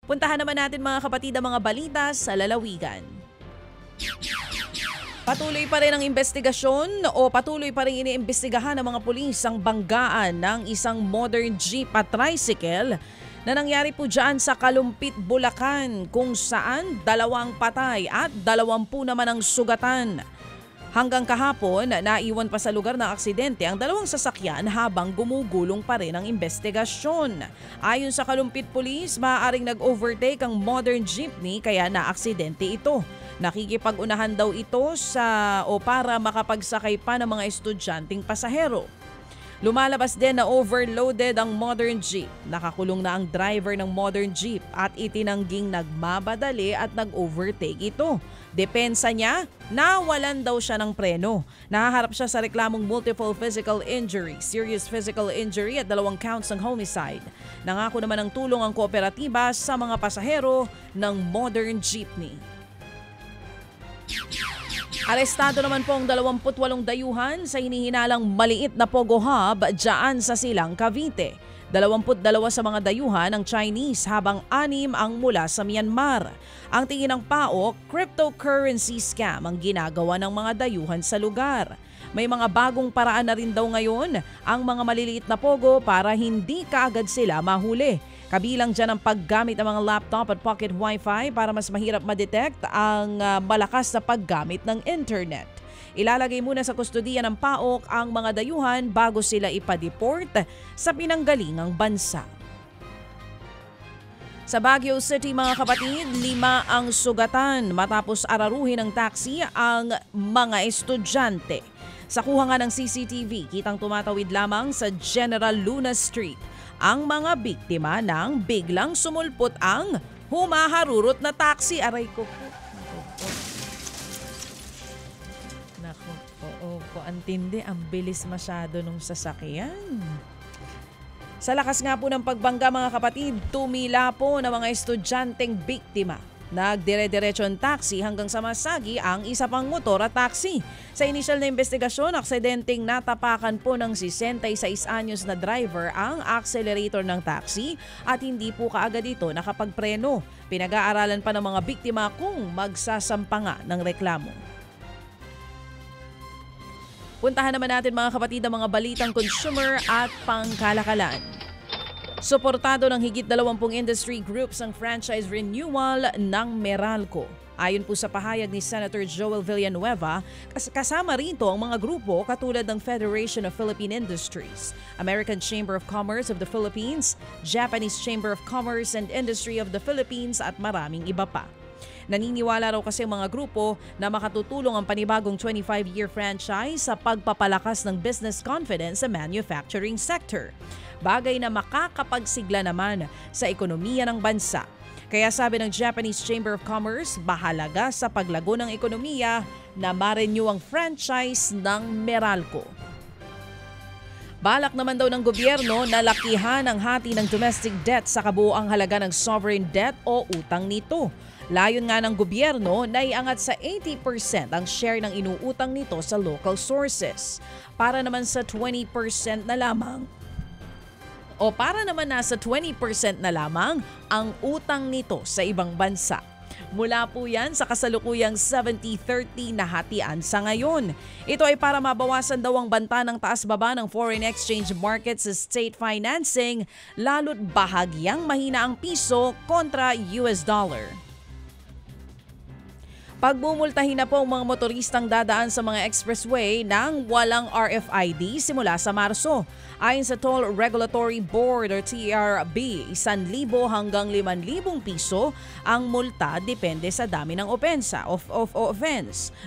Puntahan naman natin mga kapatid ang mga balita sa lalawigan. Patuloy pa rin ang investigasyon o patuloy pa rin iniimbestigahan ng mga pulis ang banggaan ng isang modern jeep at tricycle na nangyari po dyan sa Kalumpit, Bulacan kung saan 2 patay at 20 naman ang sugatan. Hanggang kahapon, naiwan pa sa lugar ng aksidente ang 2 sasakyan habang gumugulong pa rin ang investigasyon. Ayon sa Kalumpit Police, maaaring nag-overtake ang modern jeepney kaya naaksidente ito. Nakikipag-unahan daw ito para makapagsakay pa ng mga estudyanteng pasahero. Lumalabas din na overloaded ang modern jeep. Nakakulong na ang driver ng modern jeep at itinangging nagmamadali at nag-overtake ito. Depensa niya, nawalan daw siya ng preno. Nahaharap siya sa reklamong multiple physical injury, serious physical injury at 2 counts ng homicide. Nangako naman ng tulong ang kooperatiba sa mga pasahero ng modern jeepney. Arestado naman po ang 28 dayuhan sa hinihinalang maliit na Pogo Hub dyan sa Silang, Cavite. 22 sa mga dayuhan ang Chinese habang 6 ang mula sa Myanmar. Ang tingin ng PAO, cryptocurrency scam ang ginagawa ng mga dayuhan sa lugar. May mga bagong paraan na rin daw ngayon ang mga maliliit na Pogo para hindi kaagad sila mahuli. Kabilang dyan ang paggamit ng mga laptop at pocket wifi para mas mahirap ma-detect ang malakas na paggamit ng internet. Ilalagay muna sa kustodiya ng PAOK ang mga dayuhan bago sila ipa-deport sa pinanggalingang bansa. Sa Baguio City mga kapatid, 5 ang sugatan matapos araruhin ng taxi ang mga estudyante. Sa kuha nga ng CCTV, kitang tumatawid lamang sa General Luna Street ang mga biktima ng biglang sumulpot ang humaharurot na taxi. Aray ko po. Naku, oo, antindi, ang bilis masyado nung sasakyan. Sa lakas nga po ng pagbangga mga kapatid, tumila po ng mga estudyanteng biktima. Nagdire-diretsyon taxi hanggang sa masagi ang isa pang motor at taxi. Sa inisyal na investigasyon, aksidenteng natapakan po ng 66 anyos na driver ang accelerator ng taxi at hindi po kaagad ito nakapagpreno. Pinag-aaralan pa ng mga biktima kung magsasampa nga ng reklamo. Puntahan naman natin mga kapatid ang mga balitang consumer at pangkalakalan. Suportado ng higit 20 industry groups ang franchise renewal ng Meralco. Ayon po sa pahayag ni Senator Joel Villanueva, kasama rito ang mga grupo katulad ng Federation of Philippine Industries, American Chamber of Commerce of the Philippines, Japanese Chamber of Commerce and Industry of the Philippines at maraming iba pa. Naniniwala raw kasi ang mga grupo na makatutulong ang panibagong 25-year franchise sa pagpapalakas ng business confidence sa manufacturing sector. Bagay na makakapagsigla naman sa ekonomiya ng bansa. Kaya sabi ng Japanese Chamber of Commerce, bahalaga sa paglago ng ekonomiya na ma-renew ang franchise ng Meralco. Balak naman daw ng gobyerno na lakihan ang hati ng domestic debt sa kabuoang halaga ng sovereign debt o utang nito. Layon nga ng gobyerno na iangat sa 80% ang share ng inuutang nito sa local sources. Para naman nasa 20% na lamang ang utang nito sa ibang bansa. Mula po yan sa kasalukuyang 70-30 na hatian sa ngayon. Ito ay para mabawasan daw ang banta ng taas-baba ng foreign exchange market sa state financing, lalo't bahagyang mahina ang piso kontra US dollar. Pagmumultahin na po ang mga motoristang dadaan sa mga expressway nang walang RFID simula sa Marso. Ayon sa Toll Regulatory Board or TRB, 1,000 hanggang 5,000 piso ang multa depende sa dami ng offense.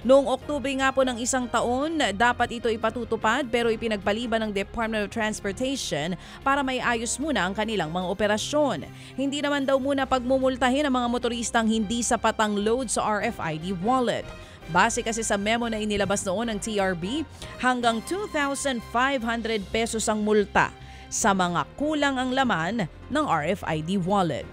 Noong Oktubre nga po ng isang taon, dapat ito ipatutupad pero ipinagpaliban ng Department of Transportation para may ayos muna ang kanilang mga operasyon. Hindi naman daw muna pagmumultahin ang mga motoristang hindi sapat ang load sa RFID wallet. Base kasi sa memo na inilabas noon ng TRB, hanggang 2,500 pesos ang multa sa mga kulang ang laman ng RFID wallet.